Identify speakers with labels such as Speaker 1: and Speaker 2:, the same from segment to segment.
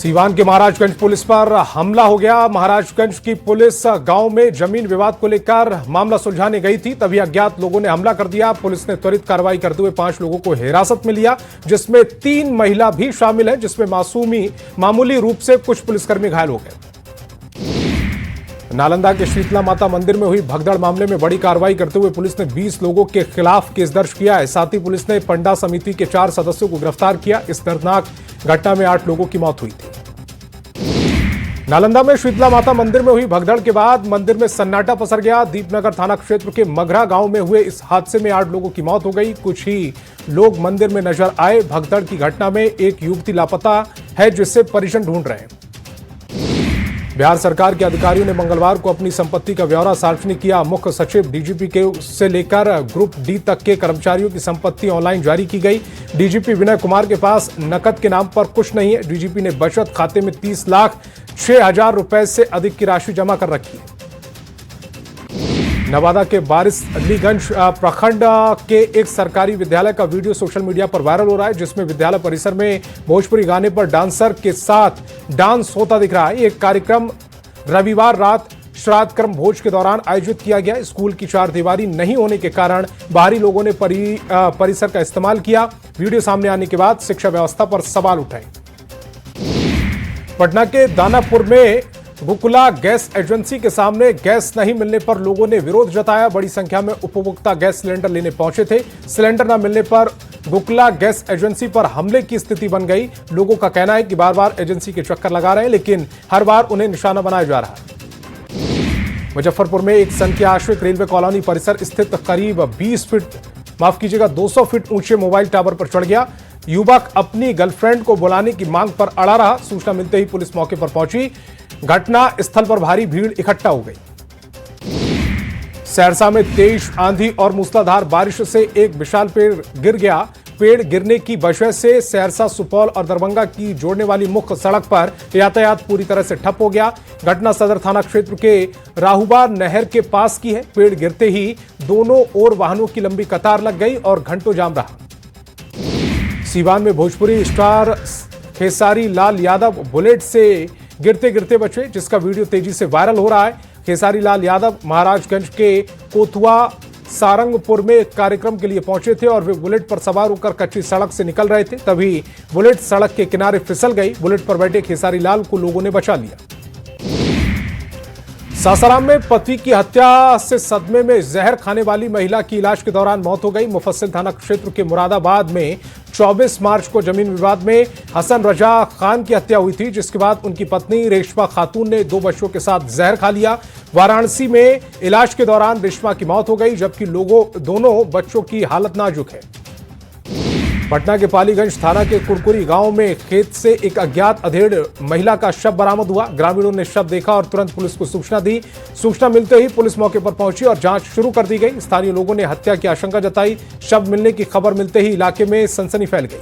Speaker 1: सीवान के महाराजगंज पुलिस पर हमला हो गया। महाराजगंज की पुलिस गांव में जमीन विवाद को लेकर मामला सुलझाने गई थी, तभी अज्ञात लोगों ने हमला कर दिया। पुलिस ने त्वरित कार्रवाई करते हुए 5 लोगों को हिरासत में लिया, जिसमें 3 महिला भी शामिल है, जिसमें मामूली रूप से कुछ पुलिसकर्मी घायल हो गए। नालंदा के शीतला माता मंदिर में हुई भगदड़ मामले में बड़ी कार्रवाई करते हुए पुलिस ने 20 लोगों के खिलाफ केस दर्ज किया है। साथ ही पुलिस ने पंडा समिति के 4 सदस्यों को गिरफ्तार किया। इस दर्दनाक घटना में 8 लोगों की मौत हुई थी। नालंदा में शीतला माता मंदिर में हुई भगदड़ के बाद मंदिर में सन्नाटा पसर गया। दीपनगर थाना क्षेत्र के मगरा गांव में हुए इस हादसे में 8 लोगों की मौत हो गई। कुछ ही लोग मंदिर में नजर आए। भगदड़ की घटना में एक युवती लापता है, जिससे परिजन ढूंढ रहे हैं। बिहार सरकार के अधिकारियों ने मंगलवार को अपनी संपत्ति का ब्यौरा सार्वजनिक किया। मुख्य सचिव डीजीपी के से लेकर ग्रुप डी तक के कर्मचारियों की संपत्ति ऑनलाइन जारी की गई। डीजीपी विनय कुमार के पास नकद के नाम पर कुछ नहीं है। डीजीपी ने बचत खाते में 30,06,000 रुपए से अधिक की राशि जमा कर रखी है। नवादा के वारिसलीगंज प्रखंड के एक सरकारी विद्यालय का वीडियो सोशल मीडिया पर वायरल हो रहा है, जिसमें विद्यालय परिसर में भोजपुरी गाने पर डांसर के साथ डांस होता दिख रहा है। एक कार्यक्रम रविवार रात श्राद्ध कर्म भोज के दौरान आयोजित किया गया। स्कूल की चारदीवारी नहीं होने के कारण बाहरी लोगों ने परिसर का इस्तेमाल किया। वीडियो सामने आने के बाद शिक्षा व्यवस्था पर सवाल उठाए। पटना के दानापुर में गोकुला गैस एजेंसी के सामने गैस नहीं मिलने पर लोगों ने विरोध जताया। बड़ी संख्या में उपभोक्ता गैस सिलेंडर लेने पहुंचे थे। सिलेंडर न मिलने पर गोकुला गैस एजेंसी पर हमले की स्थिति बन गई। लोगों का कहना है कि बार बार एजेंसी के चक्कर लगा रहे हैं, लेकिन हर बार उन्हें निशाना बनाया जा रहा है। मुजफ्फरपुर में एक संख्या आश्रित रेलवे कॉलोनी परिसर स्थित करीब 200 फीट ऊंचे मोबाइल टावर पर चढ़ गया। युवक अपनी गर्लफ्रेंड को बुलाने की मांग पर अड़ा रहा। सूचना मिलते ही पुलिस मौके पर पहुंची। घटना स्थल पर भारी भीड़ इकट्ठा हो गई। सहरसा में तेज आंधी और मूसलाधार बारिश से एक विशाल पेड़ गिर गया। पेड़ गिरने की वजह से सहरसा, सुपौल और दरभंगा की जोड़ने वाली मुख्य सड़क पर यातायात पूरी तरह से ठप हो गया। घटना सदर थाना क्षेत्र के राहुबा नहर के पास की है। पेड़ गिरते ही दोनों ओर वाहनों की लंबी कतार लग गई और घंटों जाम रहा। सीवान में भोजपुरी स्टार खेसारी लाल यादव बुलेट से गिरते गिरते बचे, जिसका वीडियो तेजी से वायरल हो रहा है। खेसारी लाल यादव महाराजगंज के कोतुआ सारंगपुर में एक कार्यक्रम के लिए पहुंचे थे और वे बुलेट पर सवार होकर कच्ची सड़क से निकल रहे थे। तभी बुलेट सड़क के किनारे फिसल गई। बुलेट पर बैठे खेसारी लाल को लोगों ने बचा लिया। सासाराम में पति की हत्या से सदमे में जहर खाने वाली महिला की इलाज के दौरान मौत हो गई। मुफस्सिल थाना क्षेत्र के मुरादाबाद में 24 मार्च को जमीन विवाद में हसन रजा खान की हत्या हुई थी, जिसके बाद उनकी पत्नी रेशमा खातून ने 2 बच्चों के साथ जहर खा लिया। वाराणसी में इलाज के दौरान रेशमा की मौत हो गई, जबकि दोनों बच्चों की हालत नाजुक है। पटना के पालीगंज थाना के कुरकुरी गांव में खेत से एक अज्ञात अधेड़ महिला का शव बरामद हुआ। ग्रामीणों ने शव देखा और तुरंत पुलिस को सूचना दी। सूचना मिलते ही पुलिस मौके पर पहुंची और जांच शुरू कर दी गई। स्थानीय लोगों ने हत्या की आशंका जताई। शव मिलने की खबर मिलते ही इलाके में सनसनी फैल गई।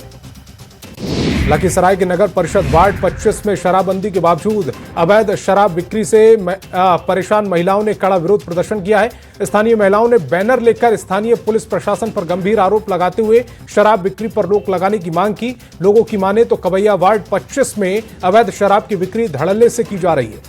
Speaker 1: लखीसराय के नगर परिषद वार्ड 25 में शराबबंदी के बावजूद अवैध शराब बिक्री से परेशान महिलाओं ने कड़ा विरोध प्रदर्शन किया है। स्थानीय महिलाओं ने बैनर लेकर स्थानीय पुलिस प्रशासन पर गंभीर आरोप लगाते हुए शराब बिक्री पर रोक लगाने की मांग की। लोगों की माने तो कवैया वार्ड 25 में अवैध शराब की बिक्री धड़ल्ले से की जा रही है।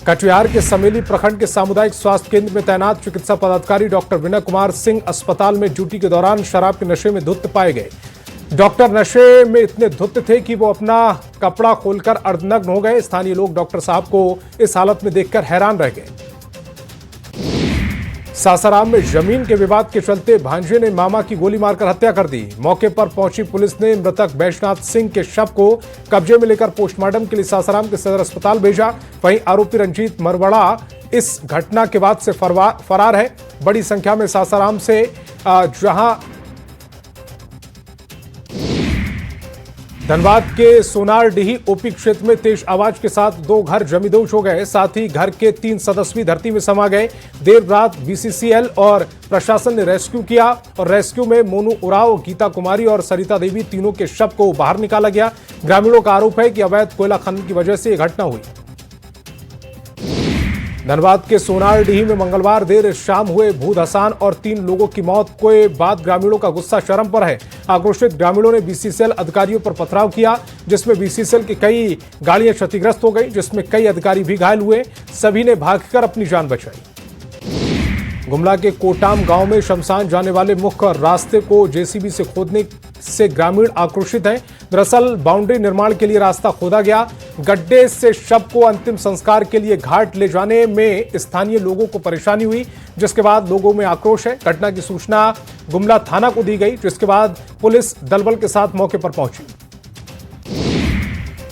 Speaker 1: कटिहार के समेली प्रखंड के सामुदायिक स्वास्थ्य केंद्र में तैनात चिकित्सा पदाधिकारी डॉक्टर विनय कुमार सिंह अस्पताल में ड्यूटी के दौरान शराब के नशे में धुत पाए गए। डॉक्टर नशे में इतने धुत थे कि वो अपना कपड़ा खोलकर अर्धनग्न हो गए। स्थानीय लोग डॉक्टर साहब को इस हालत में देखकर हैरान रह गए। सासाराम में जमीन के विवाद के चलते भांजे ने मामा की गोली मारकर हत्या कर दी। मौके पर पहुंची पुलिस ने मृतक बैजनाथ सिंह के शव को कब्जे में लेकर पोस्टमार्टम के लिए सासाराम के सदर अस्पताल भेजा। वहीं आरोपी रंजीत मरवड़ा इस घटना के बाद से फरार है। बड़ी संख्या में सासाराम से जहां धनबाद के सोनारडीही ओपी क्षेत्र में तेज आवाज के साथ 2 घर जमींदोज हो गए। साथ ही घर के 3 सदस्य धरती में समा गए। देर रात बीसीसीएल और प्रशासन ने रेस्क्यू किया और रेस्क्यू में मोनू उराव, गीता कुमारी और सरिता देवी तीनों के शव को बाहर निकाला गया। ग्रामीणों का आरोप है कि अवैध कोयला खनन की वजह से यह घटना हुई। धनबाद के सोनारडीह में मंगलवार देर शाम हुए भू धसान और 3 लोगों की मौत के बाद ग्रामीणों का गुस्सा चरम पर है। आक्रोशित ग्रामीणों ने बीसीसीएल अधिकारियों पर पथराव किया, जिसमें बीसीसीएल की कई गाड़ियां क्षतिग्रस्त हो गई, जिसमें कई अधिकारी भी घायल हुए। सभी ने भागकर अपनी जान बचाई। गुमला के कोटाम गांव में शमशान जाने वाले मुख्य रास्ते को जेसीबी से खोदने से ग्रामीण आक्रोशित हैं। दरअसल बाउंड्री निर्माण के लिए रास्ता खोदा गया। गड्ढे से शव को अंतिम संस्कार के लिए घाट ले जाने में स्थानीय लोगों को परेशानी हुई, जिसके बाद लोगों में आक्रोश है। घटना की सूचना गुमला थाना को दी गई, जिसके बाद पुलिस दलबल के साथ मौके पर पहुंची।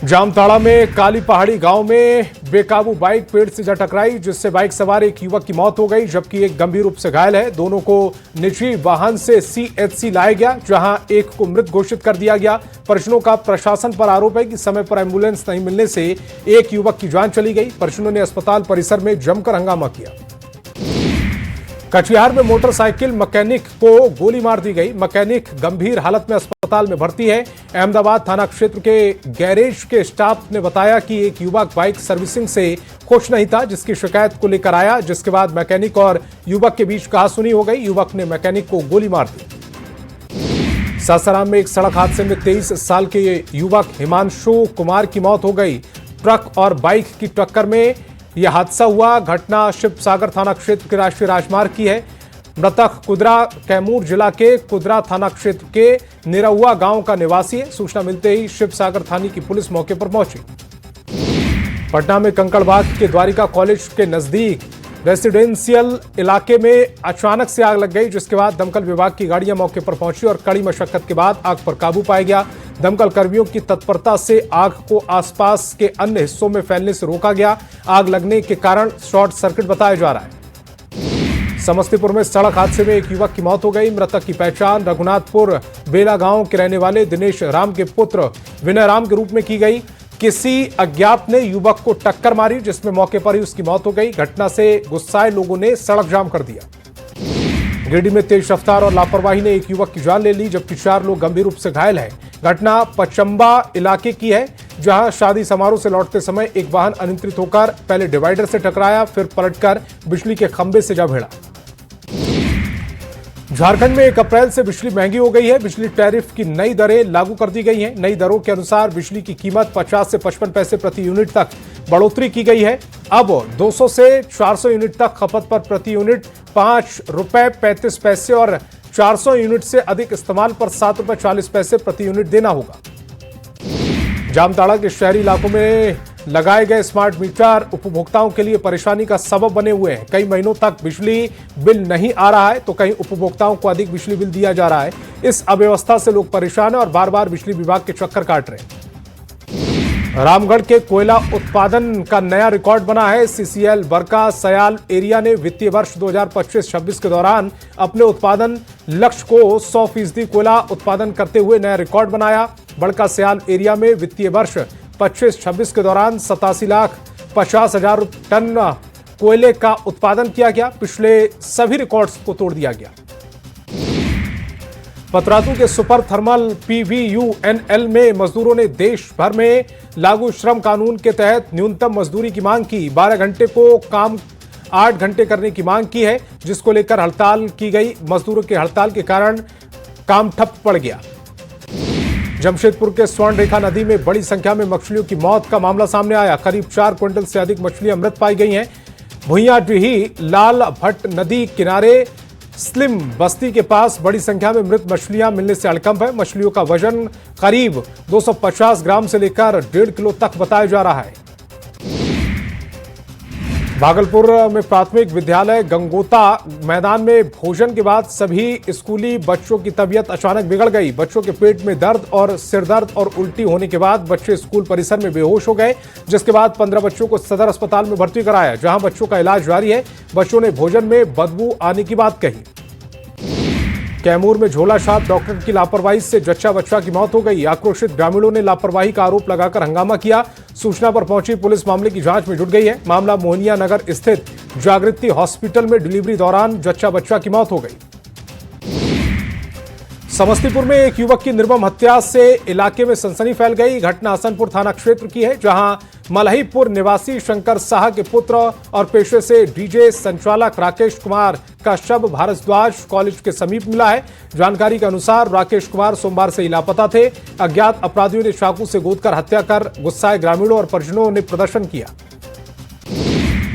Speaker 1: जामताड़ा में काली पहाड़ी गांव में बेकाबू बाइक पेड़ से जा टकराई, जिससे बाइक सवार एक युवक की मौत हो गई, जबकि एक गंभीर रूप से घायल है। दोनों को निजी वाहन से सीएचसी लाया गया, जहां एक को मृत घोषित कर दिया गया। परिजनों का प्रशासन पर आरोप है कि समय पर एम्बुलेंस नहीं मिलने से एक युवक की जान चली गई। परिजनों ने अस्पताल परिसर में जमकर हंगामा किया। कटिहार में मोटरसाइकिल मैकेनिक को गोली मार दी गई। मैकेनिक गंभीर हालत में अस्पताल में भर्ती है। अहमदाबाद थाना क्षेत्र के गैरेज के स्टाफ ने बताया कि एक युवक बाइक सर्विसिंग से खुश नहीं था, जिसकी शिकायत को लेकर आया, जिसके बाद मैकेनिक और युवक के बीच कहासुनी हो गई। युवक ने मैकेनिक को गोली मार दी। सासाराम में एक सड़क हादसे में 23 साल के युवक हिमांशु कुमार की मौत हो गई। ट्रक और बाइक की टक्कर में यह हादसा हुआ। घटना शिव सागर थाना क्षेत्र के राष्ट्रीय राजमार्ग की है। मृतक कुदरा कैमूर जिला के कुदरा थाना क्षेत्र के निरहुआ गांव का निवासी है। सूचना मिलते ही शिव सागर थाने की पुलिस मौके पर पहुंची। पटना में कंकड़बाग के द्वारिका कॉलेज के नजदीक रेसिडेंशियल इलाके में अचानक से आग लग गई, जिसके बाद दमकल विभाग की गाड़ियां मौके पर पहुंची और कड़ी मशक्कत के बाद आग पर काबू पाया गया। दमकल कर्मियों की तत्परता से आग को आसपास के अन्य हिस्सों में फैलने से रोका गया। आग लगने के कारण शॉर्ट सर्किट बताया जा रहा है। समस्तीपुर में सड़क हादसे में एक युवक की मौत हो गई। मृतक की पहचान रघुनाथपुर बेला गांव के रहने वाले दिनेश राम के पुत्र विनय राम के रूप में की गई। किसी अज्ञात ने युवक को टक्कर मारी, जिसमें मौके पर ही उसकी मौत हो गई। घटना से गुस्साए लोगों ने सड़क जाम कर दिया। गिरिडीह में तेज रफ्तार और लापरवाही ने एक युवक की जान ले ली, जबकि 4 लोग गंभीर रूप से घायल हैं। घटना पचंबा इलाके की है, जहां शादी समारोह से लौटते समय एक वाहन अनियंत्रित होकर पहले डिवाइडर से टकराया, फिर पलटकर बिजली के खंभे से जा भिड़ा। झारखंड में 1 अप्रैल से बिजली महंगी हो गई है। बिजली टैरिफ की नई दरें लागू कर दी गई हैं। नई दरों के अनुसार बिजली की कीमत 50 से 55 पैसे प्रति यूनिट तक बढ़ोतरी की गई है। अब 200 से 400 यूनिट तक खपत पर प्रति यूनिट 5 रुपए 35 पैसे और 400 यूनिट से अधिक इस्तेमाल पर 7 रुपए 40 पैसे प्रति यूनिट देना होगा। जामताड़ा के शहरी इलाकों में लगाए गए स्मार्ट मीटर उपभोक्ताओं के लिए परेशानी का सबब बने हुए हैं। कई महीनों तक बिजली बिल नहीं आ रहा है, तो कहीं उपभोक्ताओं को अधिक बिजली बिल दिया जा रहा है। इस अव्यवस्था से लोग परेशान हैं और बार बार बिजली विभाग के चक्कर काट रहे हैं। रामगढ़ के कोयला उत्पादन का नया रिकॉर्ड बना है। सीसीएल बरका सयाल एरिया ने वित्तीय वर्ष 2025-26 के दौरान अपने उत्पादन लक्ष्य को 100% कोयला उत्पादन करते हुए नया रिकॉर्ड बनाया। बड़का सयाल एरिया में वित्तीय वर्ष 25-26 के दौरान 87,50,000 टन कोयले का उत्पादन किया गया। पिछले सभी रिकॉर्ड्स को तोड़ दिया गया। पतरातू के सुपर थर्मल PVUNL में मजदूरों ने देश भर में लागू श्रम कानून के तहत न्यूनतम मजदूरी की मांग की। 12 घंटे को काम 8 घंटे करने की मांग की है, जिसको लेकर हड़ताल की गई। मजदूरों की हड़ताल के कारण काम ठप पड़ गया। जमशेदपुर के स्वर्ण रेखा नदी में बड़ी संख्या में मछलियों की मौत का मामला सामने आया। करीब 4 क्विंटल से अधिक मछलियां मृत पाई गई हैं। भुइयाडीही लाल भट्ट नदी किनारे स्लिम बस्ती के पास बड़ी संख्या में मृत मछलियां मिलने से हड़कंप है। मछलियों का वजन करीब 250 ग्राम से लेकर 1.5 किलो तक बताया जा रहा है। भागलपुर में प्राथमिक विद्यालय गंगोता मैदान में भोजन के बाद सभी स्कूली बच्चों की तबीयत अचानक बिगड़ गई। बच्चों के पेट में दर्द और सिर दर्द और उल्टी होने के बाद बच्चे स्कूल परिसर में बेहोश हो गए, जिसके बाद 15 बच्चों को सदर अस्पताल में भर्ती कराया, जहां बच्चों का इलाज जारी है। बच्चों ने भोजन में बदबू आने की बात कही। कैमूर में झोला छाप डॉक्टर की लापरवाही से जच्चा बच्चा की मौत हो गई। आक्रोशित ग्रामीणों ने लापरवाही का आरोप लगाकर हंगामा किया। सूचना पर पहुंची पुलिस मामले की जांच में जुट गई है। मामला मोहनिया नगर स्थित जागृति हॉस्पिटल में डिलीवरी दौरान जच्चा बच्चा की मौत हो गई। समस्तीपुर में एक युवक की निर्मम हत्या से इलाके में सनसनी फैल गई। घटना हसनपुर थाना क्षेत्र की है, जहां मलहीपुर निवासी शंकर शाह के पुत्र और पेशे से डीजे संचालक राकेश कुमार का शव भारद्वाज कॉलेज के समीप मिला है। जानकारी के अनुसार राकेश कुमार सोमवार से लापता थे। अज्ञात अपराधियों ने चाकू से गोदकर हत्या कर गुस्साए ग्रामीणों और परिजनों ने प्रदर्शन किया।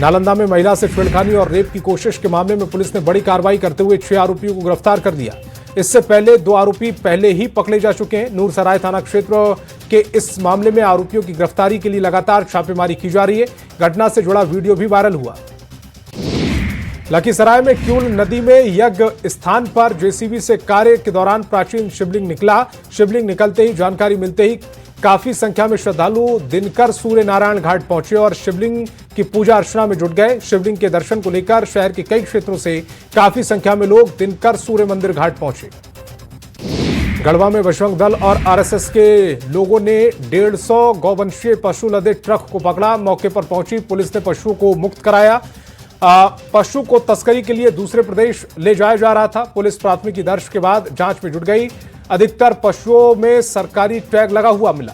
Speaker 1: नालंदा में महिला से छेड़खानी और रेप की कोशिश के मामले में पुलिस ने बड़ी कार्रवाई करते हुए 6 आरोपियों को गिरफ्तार कर दिया। इससे पहले 2 आरोपी पहले ही पकड़े जा चुके हैं। नूरसराय थाना क्षेत्र के इस मामले में आरोपियों की गिरफ्तारी के लिए लगातार छापेमारी की जा रही है। घटना से जुड़ा वीडियो भी वायरल हुआ। लखीसराय में क्यूल नदी में यज्ञ स्थान पर जेसीबी से कार्य के दौरान प्राचीन शिवलिंग निकला। शिवलिंग निकलते ही जानकारी मिलते ही काफी संख्या में श्रद्धालु दिनकर सूर्य नारायण घाट पहुंचे और शिवलिंग की पूजा अर्चना में जुट गए। शिवलिंग के दर्शन को लेकर शहर के कई क्षेत्रों से काफी संख्या में लोग दिनकर सूर्य मंदिर घाट पहुंचे। गढ़वा में बजरंग दल और आरएसएस के लोगों ने 150 गौवंशीय पशु लदे ट्रक को पकड़ा। मौके पर पहुंची पुलिस ने पशुओं को मुक्त कराया। पशु को तस्करी के लिए दूसरे प्रदेश ले जाया जा रहा था। पुलिस प्राथमिकी दर्ज के बाद जांच में जुट गई। अधिकतर पशुओं में सरकारी टैग लगा हुआ मिला।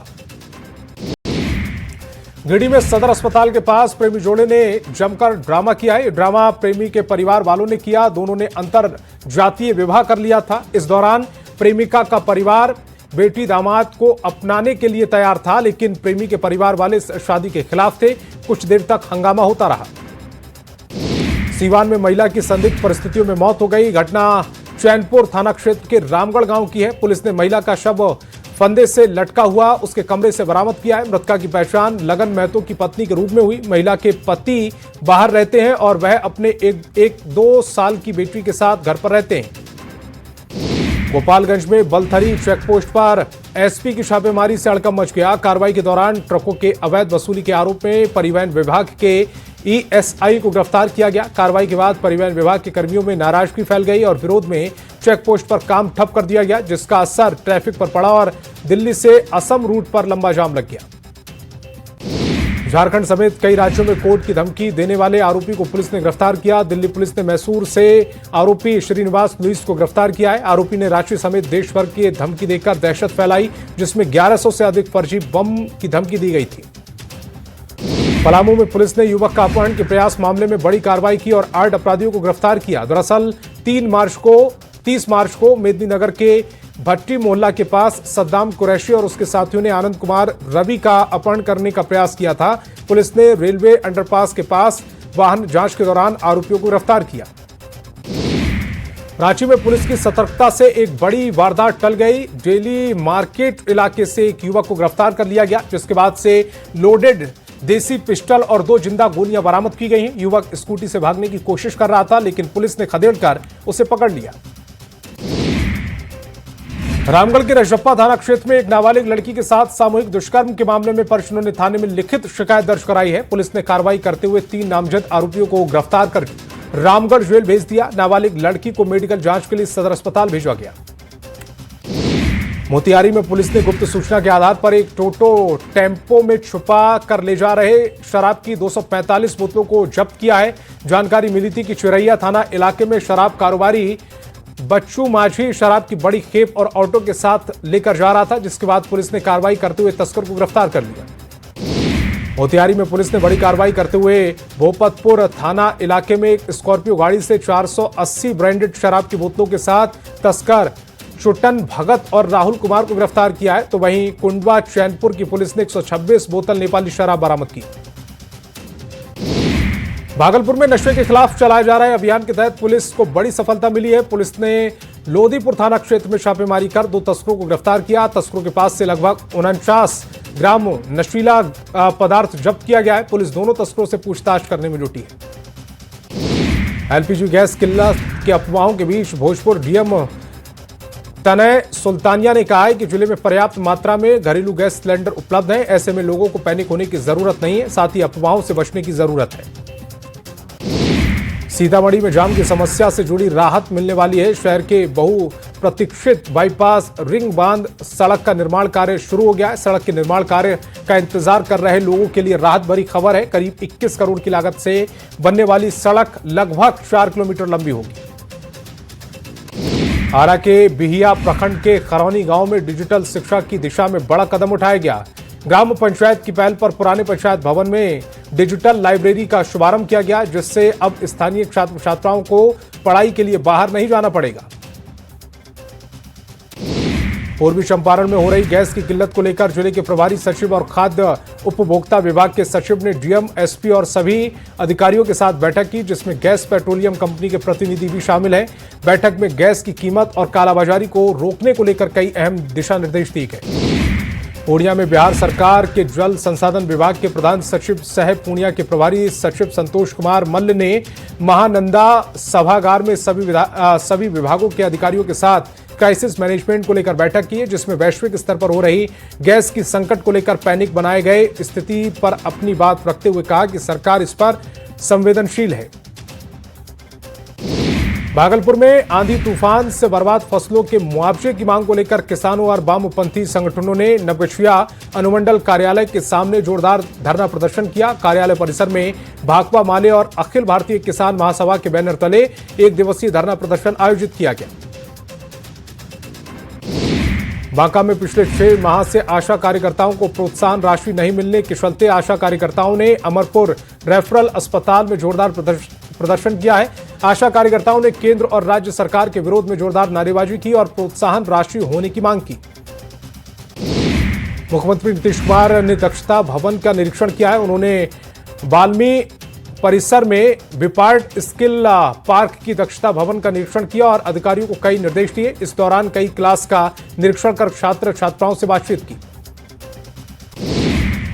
Speaker 1: गिरिडीह में सदर अस्पताल के पास प्रेमी जोड़े ने जमकर ड्रामा किया है। ड्रामा प्रेमी के परिवार वालों ने किया। दोनों ने अंतर जातीय विवाह कर लिया था। इस दौरान प्रेमिका का परिवार बेटी दामाद को अपनाने के लिए तैयार था, लेकिन प्रेमी के परिवार वाले इस शादी के खिलाफ थे। कुछ देर तक हंगामा होता रहा। सीवान में महिला की संदिग्ध परिस्थितियों में मौत हो गई। घटना चैनपुर थाना क्षेत्र के रामगढ़ गांव की है। पुलिस ने महिला का शव फंदे से लटका हुआ उसके कमरे से बरामद किया है। मृतका की पहचान लगन महतो की पत्नी के रूप में हुई। महिला के पति बाहर रहते हैं और वह अपने एक 2 साल की बेटी के साथ घर पर रहते हैं। गोपालगंज में बलथरी चेकपोस्ट पर एसपी की छापेमारी से हड़कंप मच गया। कार्रवाई के दौरान ट्रकों के अवैध वसूली के आरोप में परिवहन विभाग के ईएसआई को गिरफ्तार किया गया। कार्रवाई के बाद परिवहन विभाग के कर्मियों में नाराजगी फैल गई और विरोध में चेकपोस्ट पर काम ठप कर दिया गया, जिसका असर ट्रैफिक पर पड़ा और दिल्ली से असम रूट पर लंबा जाम लग गया। झारखंड समेत कई राज्यों में कोर्ट की धमकी देने वाले आरोपी को पुलिस ने गिरफ्तार किया। दिल्ली पुलिस ने मैसूर से आरोपी श्रीनिवास लुइस को गिरफ्तार किया है। आरोपी ने रांची समेत देश भर की धमकी देकर दहशत फैलाई, जिसमें 1100 से अधिक फर्जी बम की धमकी दी गई थी। पलामू में पुलिस ने युवक का अपहरण के प्रयास मामले में बड़ी कार्रवाई की और 8 अपराधियों को गिरफ्तार किया। दरअसल 30 मार्च को मेदिनीनगर के भट्टी मोहल्ला के पास सद्दाम कुरैशी और उसके साथियों ने आनंद कुमार रवि का अपहरण करने का प्रयास किया था। पुलिस ने रेलवे अंडरपास के पास वाहन जांच के दौरान आरोपियों को गिरफ्तार किया। रांची में पुलिस की सतर्कता से एक बड़ी वारदात टल गई। डेली मार्केट इलाके से एक युवक को गिरफ्तार कर लिया गया, जिसके बाद से लोडेड देसी पिस्टल और 2 जिंदा गोलियां बरामद की गई हैं। युवक स्कूटी से भागने की कोशिश कर रहा था, लेकिन पुलिस ने खदेड़कर उसे पकड़ लिया। रामगढ़ के रजरप्पा थाना क्षेत्र में एक नाबालिग लड़की के साथ सामूहिक दुष्कर्म के मामले में परिजनों ने थाने में लिखित शिकायत दर्ज कराई है। पुलिस ने कार्रवाई करते हुए 3 नामजद आरोपियों को गिरफ्तार कर रामगढ़ जेल भेज दिया। नाबालिग लड़की को मेडिकल जांच के लिए सदर अस्पताल भेजा गया। मोतिहारी में पुलिस ने गुप्त सूचना के आधार पर एक टोटो टेम्पो में छुपा कर ले जा रहे शराब की 245 बोतलों को जब्त किया है। जानकारी मिली थी कि चिरैया थाना इलाके में शराब कारोबारी बच्चू माझी शराब की बड़ी खेप और ऑटो के साथ लेकर जा रहा था, जिसके बाद पुलिस ने कार्रवाई करते हुए तस्कर को गिरफ्तार कर लिया। मोतिहारी में पुलिस ने बड़ी कार्रवाई करते हुए भोपतपुर थाना इलाके में एक स्कॉर्पियो गाड़ी से 480 ब्रांडेड शराब की बोतलों के साथ तस्कर चुटन भगत और राहुल कुमार को गिरफ्तार किया है। तो वहीं कुंडवा चैनपुर की पुलिस ने 126 बोतल नेपाली शराब बरामद की। भागलपुर में नशे के खिलाफ चलाए जा रहे अभियान के तहत पुलिस को बड़ी सफलता मिली है। पुलिस ने लोधीपुर थाना क्षेत्र में छापेमारी कर 2 तस्करों को गिरफ्तार किया। तस्करों के पास से लगभग 49 ग्राम नशीला पदार्थ जब्त किया गया है। पुलिस दोनों तस्करों से पूछताछ करने में जुटी है। एलपीजी गैस किल्लत के अफवाहों के बीच भोजपुर डीएम तनय सुल्तानिया ने कहा है कि जिले में पर्याप्त मात्रा में घरेलू गैस सिलेंडर उपलब्ध हैं। ऐसे में लोगों को पैनिक होने की जरूरत नहीं है, साथ ही अफवाहों से बचने की जरूरत है। सीतामढ़ी में जाम की समस्या से जुड़ी राहत मिलने वाली है। शहर के बहुप्रतीक्षित बाईपास रिंग बांध सड़क का निर्माण कार्य शुरू हो गया है। सड़क के निर्माण कार्य का इंतजार कर रहे लोगों के लिए राहत भरी खबर है। करीब 21 करोड़ की लागत से बनने वाली सड़क लगभग 4 किलोमीटर लंबी होगी। आरा के बिहिया प्रखंड के खरौनी गांव में डिजिटल शिक्षा की दिशा में बड़ा कदम उठाया गया। ग्राम पंचायत की पहल पर पुराने पंचायत भवन में डिजिटल लाइब्रेरी का शुभारंभ किया गया, जिससे अब स्थानीय छात्र छात्राओं को पढ़ाई के लिए बाहर नहीं जाना पड़ेगा। पूर्वी चंपारण में हो रही गैस की किल्लत को लेकर जिले के प्रभारी सचिव और खाद्य उपभोक्ता विभाग के सचिव ने डीएम, एसपी और सभी अधिकारियों के साथ बैठक की, जिसमें गैस पेट्रोलियम कंपनी के प्रतिनिधि भी शामिल हैं। बैठक में गैस की कीमत और कालाबाजारी को रोकने को लेकर कई अहम दिशा निर्देश दिए गए। पूर्णिया में बिहार सरकार के जल संसाधन विभाग के प्रधान सचिव सह पूर्णिया के प्रभारी सचिव संतोष कुमार मल्ल ने महानंदा सभागार में सभी विभागों के अधिकारियों के साथ क्राइसिस मैनेजमेंट को लेकर बैठक की है, जिसमें वैश्विक स्तर पर हो रही गैस की संकट को लेकर पैनिक बनाए गए स्थिति पर अपनी बात रखते हुए कहा कि सरकार इस पर संवेदनशील है। भागलपुर में आंधी तूफान से बर्बाद फसलों के मुआवजे की मांग को लेकर किसानों और वामपंथी संगठनों ने नवगछिया अनुमंडल कार्यालय के सामने जोरदार धरना प्रदर्शन किया। कार्यालय परिसर में भाकपा माले और अखिल भारतीय किसान महासभा के बैनर तले एक दिवसीय धरना प्रदर्शन आयोजित किया गया। बांका में पिछले 6 माह से आशा कार्यकर्ताओं को प्रोत्साहन राशि नहीं मिलने के चलते आशा कार्यकर्ताओं ने अमरपुर रेफरल अस्पताल में जोरदार प्रदर्शन किया है। आशा कार्यकर्ताओं ने केंद्र और राज्य सरकार के विरोध में जोरदार नारेबाजी की और प्रोत्साहन राशि होने की मांग की। मुख्यमंत्री नीतीश कुमार ने दक्षता भवन का निरीक्षण किया है। उन्होंने बाल्मी परिसर में विपार्ट स्किल पार्क की दक्षता भवन का निरीक्षण किया और अधिकारियों को कई निर्देश दिए। इस दौरान कई क्लास का निरीक्षण कर छात्र छात्राओं से बातचीत की।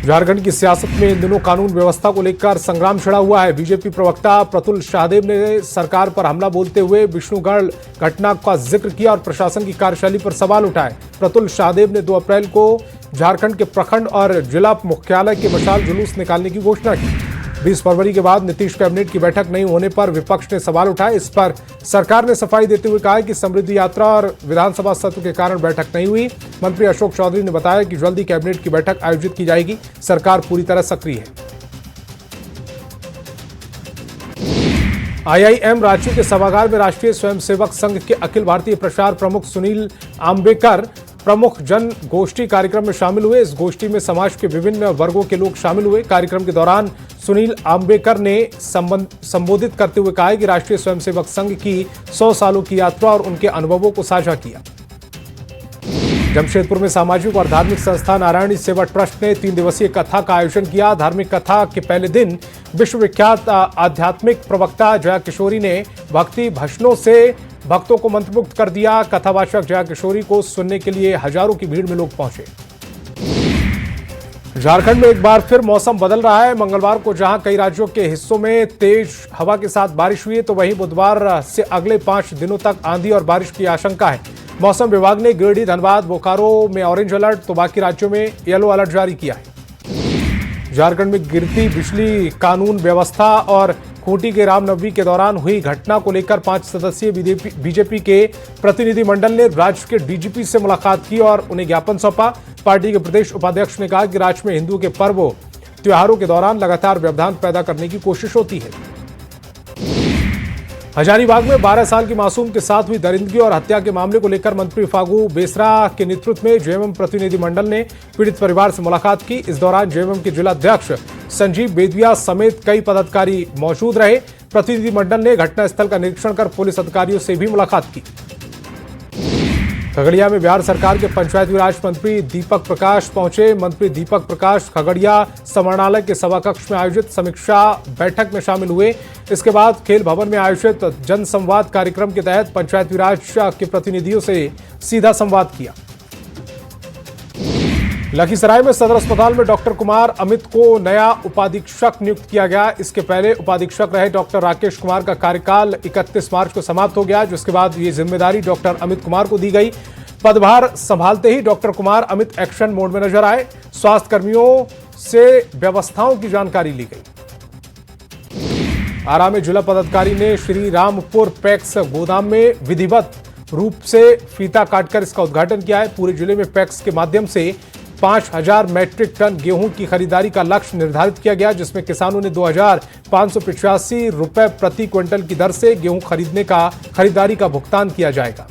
Speaker 1: झारखंड की सियासत में इन दिनों कानून व्यवस्था को लेकर संग्राम छिड़ा हुआ है। बीजेपी प्रवक्ता प्रतुल शाहदेव ने सरकार पर हमला बोलते हुए विष्णुगढ़ घटना का जिक्र किया और प्रशासन की कार्यशैली पर सवाल उठाए। प्रतुल शाहदेव ने 2 अप्रैल को झारखंड के प्रखंड और जिला मुख्यालय के मशाल जुलूस निकालने की घोषणा की। 20 फरवरी के बाद नीतीश कैबिनेट की बैठक नहीं होने पर विपक्ष ने सवाल उठाए। इस पर सरकार ने सफाई देते हुए कहा कि समृद्धि यात्रा और विधानसभा सत्र के कारण बैठक नहीं हुई। मंत्री अशोक चौधरी ने बताया कि जल्दी कैबिनेट की बैठक आयोजित की जाएगी। सरकार पूरी तरह सक्रिय है। आईआईएम रांची के सभागार में राष्ट्रीय स्वयंसेवक संघ के अखिल भारतीय प्रचार प्रमुख सुनील आम्बेकर प्रमुख जन गोष्ठी कार्यक्रम में शामिल हुए। इस गोष्ठी में समाज के विभिन्न वर्गों के लोग शामिल हुए। कार्यक्रम के दौरान सुनील आम्बेकर ने संबोधित करते हुए कहा कि राष्ट्रीय स्वयंसेवक संघ की 100 सालों की यात्रा और उनके अनुभवों को साझा किया। जमशेदपुर में सामाजिक और धार्मिक संस्था नारायणी सेवा ट्रस्ट ने 3 दिवसीय कथा का आयोजन किया। धार्मिक कथा के पहले दिन विश्वविख्यात आध्यात्मिक प्रवक्ता जया किशोरी ने भक्ति भजनों से भक्तों को मंत्रमुग्ध कर दिया। कथावाचक जया किशोरी को सुनने के लिए हजारों की भीड़ में लोग पहुंचे। झारखंड में एक बार फिर मौसम बदल रहा है। मंगलवार को जहां कई राज्यों के हिस्सों में तेज हवा के साथ बारिश हुई, तो वहीं बुधवार से अगले 5 दिनों तक आंधी और बारिश की आशंका है। मौसम विभाग ने गिरिडीह, धनबाद, बोकारो में ऑरेंज अलर्ट तो बाकी राज्यों में येलो अलर्ट जारी किया है। झारखंड में गिरती बिजली, कानून व्यवस्था और खूंटी के रामनवमी के दौरान हुई घटना को लेकर 5 सदस्यीय बीजेपी के प्रतिनिधिमंडल ने राज्य के डीजीपी से मुलाकात की और उन्हें ज्ञापन सौंपा। पार्टी के प्रदेश उपाध्यक्ष ने कहा कि राज्य में हिंदुओं के पर्वों त्योहारों के दौरान लगातार व्यवधान पैदा करने की कोशिश होती है। हजारीबाग में 12 साल की मासूम के साथ हुई दरिंदगी और हत्या के मामले को लेकर मंत्री फागू बेसरा के नेतृत्व में जेएमएम प्रतिनिधिमंडल ने पीड़ित परिवार से मुलाकात की। इस दौरान जेएमएम के जिलाध्यक्ष संजीव बेदिया समेत कई पदाधिकारी मौजूद रहे। प्रतिनिधिमंडल ने घटनास्थल का निरीक्षण कर पुलिस अधिकारियों से भी मुलाकात की। खगड़िया में बिहार सरकार के पंचायती राज मंत्री दीपक प्रकाश पहुंचे। मंत्री दीपक प्रकाश खगड़िया समाहरणालय के सभाकक्ष में आयोजित समीक्षा बैठक में शामिल हुए। इसके बाद खेल भवन में आयोजित जन संवाद कार्यक्रम के तहत पंचायती राज के प्रतिनिधियों से सीधा संवाद किया। लखीसराय में सदर अस्पताल में डॉक्टर कुमार अमित को नया उपाधीक्षक नियुक्त किया गया। इसके पहले उपाधीक्षक रहे डॉक्टर राकेश कुमार का कार्यकाल 31 मार्च को समाप्त हो गया, जिसके बाद ये जिम्मेदारी डॉक्टर अमित कुमार को दी गई। पदभार संभालते ही doctor Kumar Amit action mode में नजर आए। स्वास्थ्य कर्मियों से व्यवस्थाओं की जानकारी ली गई। आरा में जिला पदाधिकारी ने श्री रामपुर पैक्स गोदाम में विधिवत रूप से फीता काटकर इसका उद्घाटन किया है। पूरे जिले में पैक्स के माध्यम से 5000 मैट्रिक टन गेहूं की खरीदारी का लक्ष्य निर्धारित किया गया, जिसमें किसानों ने 2585 रुपए प्रति क्विंटल की दर से गेहूं खरीदारी का भुगतान किया जाएगा।